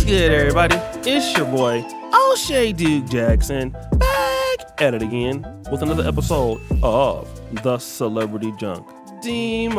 good, everybody? It's your boy, O'Shea Duke Jackson, back at it again with another episode of The Celebrity Junk. Dima,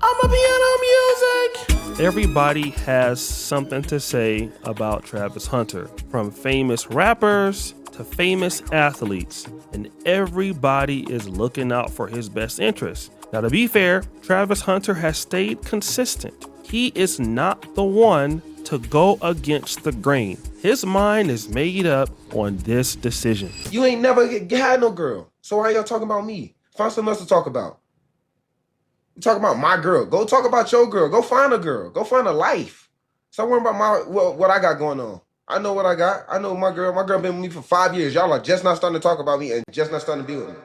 I'm a piano music. Everybody has something to say about Travis Hunter, from famous rappers to famous athletes, and everybody is looking out for his best interests. Now, to be fair, Travis Hunter has stayed consistent. He is not the one to go against the grain. His mind is made up on this decision. You ain't never had no girl, so why y'all talking about me? Find something else to talk about. You talk about my girl. Go talk about your girl. Go find a girl. Go find a life. Stop worrying about what I got going on. I know what I got. I know my girl. My girl been with me for 5 years. Y'all are just not starting to talk about me and just not starting to be with me.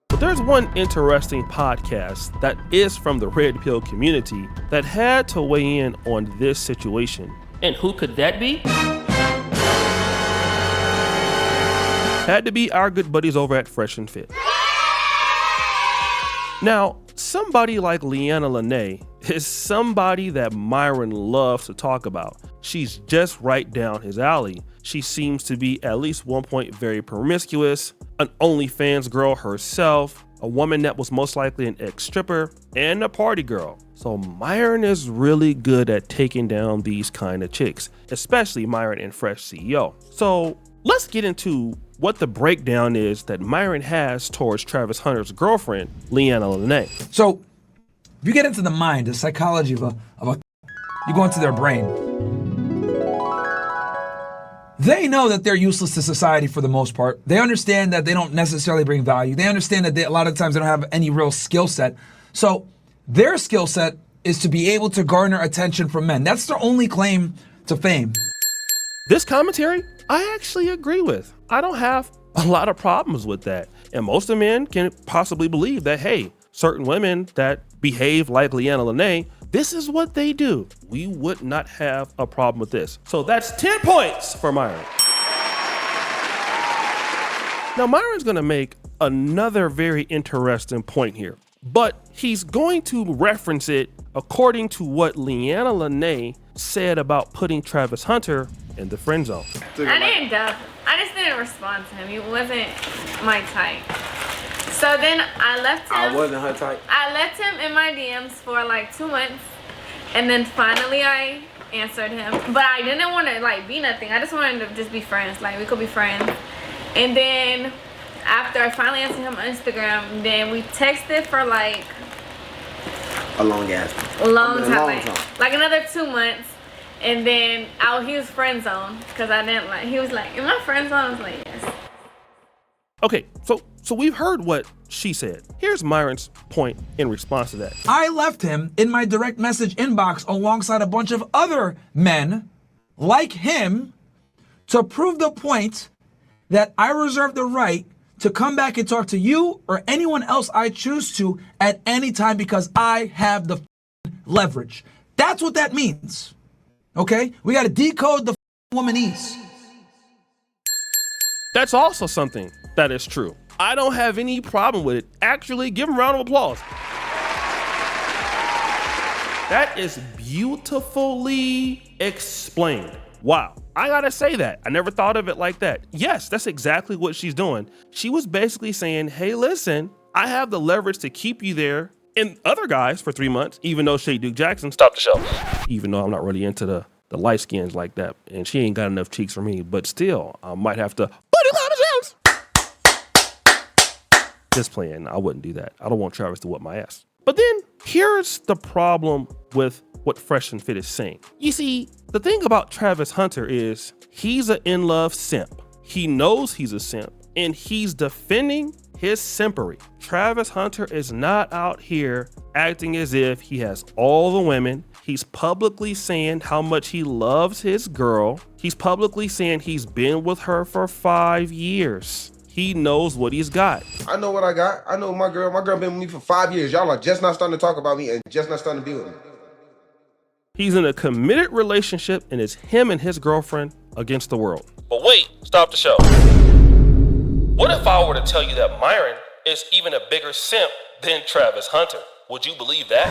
But there's one interesting podcast that is from the Red Pill community that had to weigh in on this situation. And who could that be? Had to be our good buddies over at Fresh and Fit. Now, somebody like Leanna Lenee is somebody that Myron loves to talk about. She's just right down his alley. She seems to be at least one point very promiscuous, an OnlyFans girl herself, a woman that was most likely an ex-stripper, and a party girl. So Myron is really good at taking down these kind of chicks, especially Myron and Fresh CEO. So let's get into what the breakdown is that Myron has towards Travis Hunter's girlfriend, Leanna Lenee. So if you get into the mind, the psychology of a you go into their brain. They know that they're useless to society for the most part. They understand that they don't necessarily bring value. They understand that a lot of times they don't have any real skill set. So their skill set is to be able to garner attention from men. That's their only claim to fame. This commentary, I actually agree with. I don't have a lot of problems with that. And most of men can possibly believe that, hey, certain women that behave like Leanna Lenee, this is what they do. We would not have a problem with this. So that's 10 points for Myron. Now, Myron's gonna make another very interesting point here, but he's going to reference it according to what Leanna Lenee said about putting Travis Hunter in the friend zone. I didn't doubt him. I just didn't respond to him. He wasn't my type. So then I left him. I wasn't her type. I left him in my DMs for like 2 months, and then finally I answered him. But I didn't want to like be nothing. I just wanted to just be friends. Like we could be friends. And then after I finally answered him on Instagram, then we texted for like A long ass. a long time. Long time. Like another 2 months. And then he was friend zone because I didn't like. He was like, "Am I friend zone?" I was like, "Yes." Okay, so we've heard what she said. Here's Myron's point in response to that. I left him in my direct message inbox alongside a bunch of other men like him to prove the point that I reserve the right to come back and talk to you or anyone else I choose to at any time because I have the leverage. That's what that means. Okay? We got to decode the womanese. That's also something that is true. I don't have any problem with it. Actually, give him a round of applause. That is beautifully explained. Wow. I gotta say that. I never thought of it like that. Yes, that's exactly what she's doing. She was basically saying, hey, listen, I have the leverage to keep you there and other guys for 3 months, even though Shea Duke Jackson stopped the show. Even though I'm not really into the light skins like that, and she ain't got enough cheeks for me, but still, I might have to put it on the shelves. Just playing, I wouldn't do that. I don't want Travis to whip my ass. But then here's the problem with what Fresh and Fit is saying. You see, the thing about Travis Hunter is he's an in-love simp. He knows he's a simp, and he's defending his simpery. Travis Hunter is not out here acting as if he has all the women. He's publicly saying how much he loves his girl. He's publicly saying he's been with her for 5 years. He knows what he's got. I know what I got. I know my girl. My girl been with me for 5 years. Y'all are just not starting to talk about me and just not starting to be with me. He's in a committed relationship, and it's him and his girlfriend against the world. But wait, stop the show. What if I were to tell you that Myron is even a bigger simp than Travis Hunter? Would you believe that?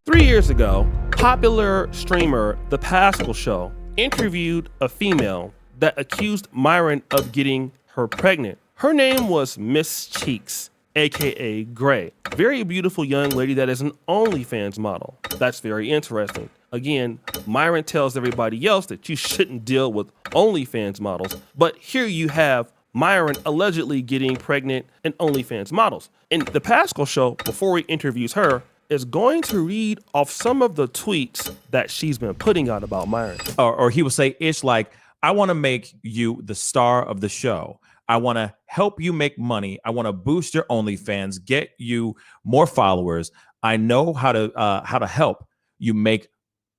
3 years ago, Popular streamer The Pascal Show interviewed a female that accused Myron of getting her pregnant. Her name was Miss Cheeks, aka Gray. Very beautiful young lady that is an OnlyFans model. That's very interesting. Again, Myron tells everybody else that you shouldn't deal with OnlyFans models, but here you have Myron allegedly getting pregnant and OnlyFans models. And The Pascal Show, before he interviews her, is going to read off some of the tweets that she's been putting out about Myron. Or he will say ish like, I want to make you the star of the show. I want to help you make money. I want to boost your OnlyFans, get you more followers. I know how to help you make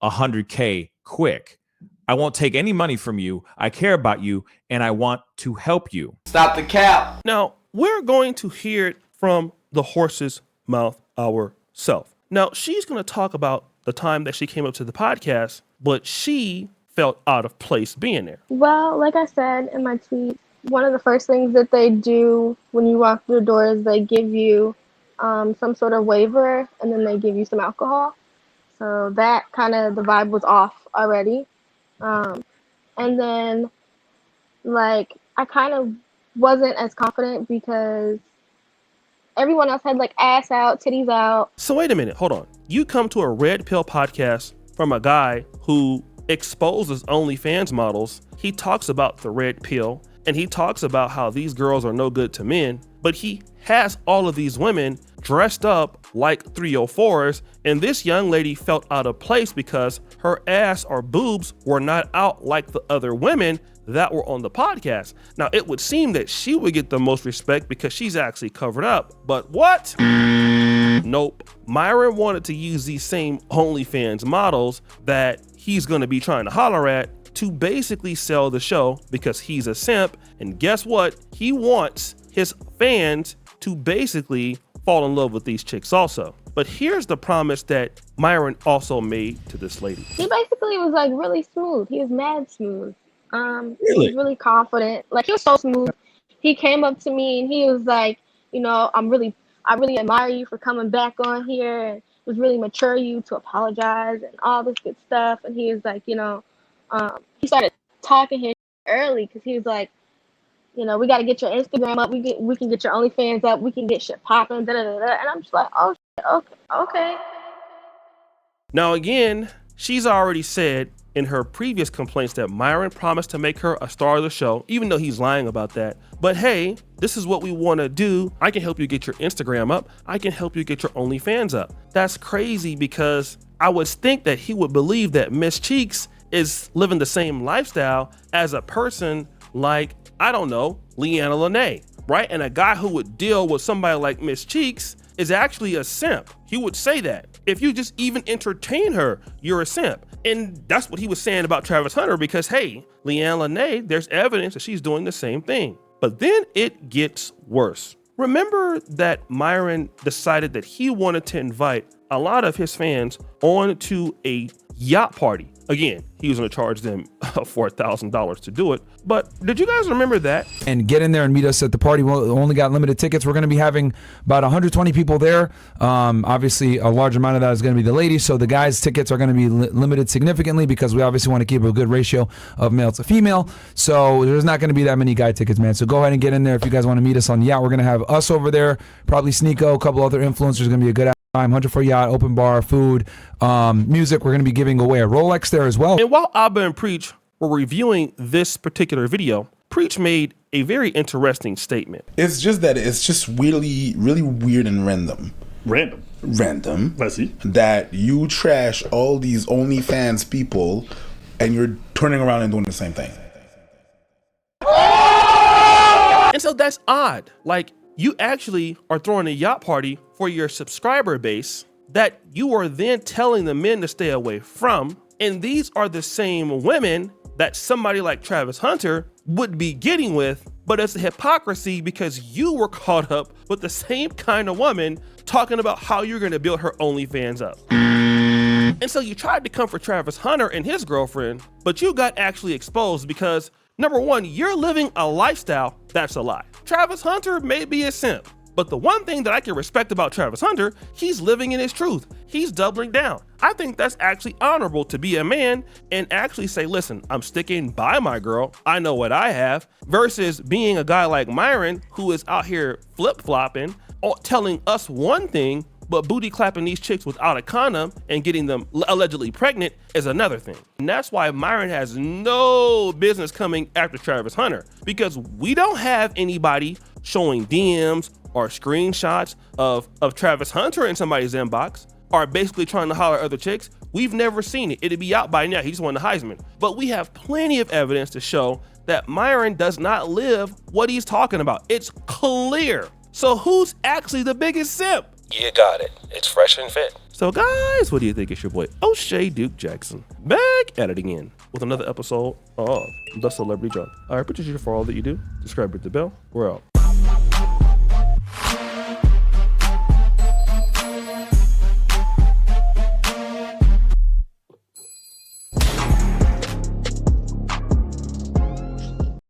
100K quick. I won't take any money from you. I care about you and I want to help you. Stop the cap. Now, we're going to hear it from the horse's mouth ourselves. Now, she's going to talk about the time that she came up to the podcast, but she felt out of place being there. Well, like I said in my tweet, one of the first things that they do when you walk through the door is they give you some sort of waiver, and then they give you some alcohol. So that kind of, the vibe was off already. And then, like, I kind of wasn't as confident because everyone else had, like, ass out, titties out. So wait a minute, hold on. You come to a Red Pill podcast from a guy who exposes OnlyFans models. He talks about the Red Pill, and he talks about how these girls are no good to men, but he has all of these women dressed up like 304s, and this young lady felt out of place because her ass or boobs were not out like the other women that were on the podcast. Now, it would seem that she would get the most respect because she's actually covered up, but what? Nope. Myron wanted to use these same OnlyFans models that he's going to be trying to holler at to basically sell the show because he's a simp, and guess what? He wants his fans to basically fall in love with these chicks also. But here's the promise that Myron also made to this lady. He basically was like really smooth. He was mad smooth. He was really confident. Like, he was so smooth. He came up to me and he was like, you know, I really admire you for coming back on here, and it was really mature of you to apologize and all this good stuff. And he was like, you know, he started talking here early because he was like, you know, we got to get your Instagram up. We can get your OnlyFans up. We can get shit popping. Da, da, da, da. And I'm just like, oh, shit, okay. Now, again, she's already said in her previous complaints that Myron promised to make her a star of the show, even though he's lying about that. But hey, this is what we want to do. I can help you get your Instagram up. I can help you get your OnlyFans up. That's crazy because I would think that he would believe that Miss Cheeks is living the same lifestyle as a person like, I don't know, Leanna Lenee, right? And a guy who would deal with somebody like Miss Cheeks is actually a simp. He would say that. If you just even entertain her, you're a simp. And that's what he was saying about Travis Hunter because, hey, Leanna Lenee, there's evidence that she's doing the same thing. But then it gets worse. Remember that Myron decided that he wanted to invite a lot of his fans onto a yacht party. Again, he was going to charge them $4,000 to do it. But did you guys remember that? And get in there and meet us at the party. We only got limited tickets. We're going to be having about 120 people there. Obviously, a large amount of that is going to be the ladies. So the guys' tickets are going to be limited significantly because we obviously want to keep a good ratio of male to female. So there's not going to be that many guy tickets, man. So go ahead and get in there if you guys want to meet us on the yacht. We're going to have us over there, probably Sneeko, a couple other influencers. Going to be a good time. 100 for yacht, open bar, food, music. We're going to be giving away a Rolex there as well. And while Abba and Preach were reviewing this particular video, Preach made a very interesting statement. It's just that it's just really, really weird and random. Random. I see. That you trash all these OnlyFans people and you're turning around and doing the same thing. And so that's odd. Like, you actually are throwing a yacht party for your subscriber base that you are then telling the men to stay away from. And these are the same women that somebody like Travis Hunter would be getting with, but it's a hypocrisy because you were caught up with the same kind of woman talking about how you're going to build her OnlyFans up. And so you tried to come for Travis Hunter and his girlfriend, but you got actually exposed because, number one, you're living a lifestyle that's a lie. Travis Hunter may be a simp, But the one thing that I can respect about Travis Hunter, he's living in his truth. He's doubling down. I think that's actually honorable to be a man and actually say, listen, I'm sticking by my girl. I know what I have, versus being a guy like Myron who is out here flip-flopping, telling us one thing, but booty clapping these chicks without a condom and getting them allegedly pregnant is another thing. And that's why Myron has no business coming after Travis Hunter, because we don't have anybody showing DMs or screenshots of Travis Hunter in somebody's inbox, or basically trying to holler at other chicks. We've never seen it. It'd be out by now. He just won the Heisman. But we have plenty of evidence to show that Myron does not live what he's talking about. It's clear. So who's actually the biggest simp? You got it. It's fresh and fit. So guys, what do you think? It's your boy O'Shea Duke Jackson back at it again with another episode of The Celebrity Drunk. I appreciate you for all that you do. Subscribe, hit the bell. We're out.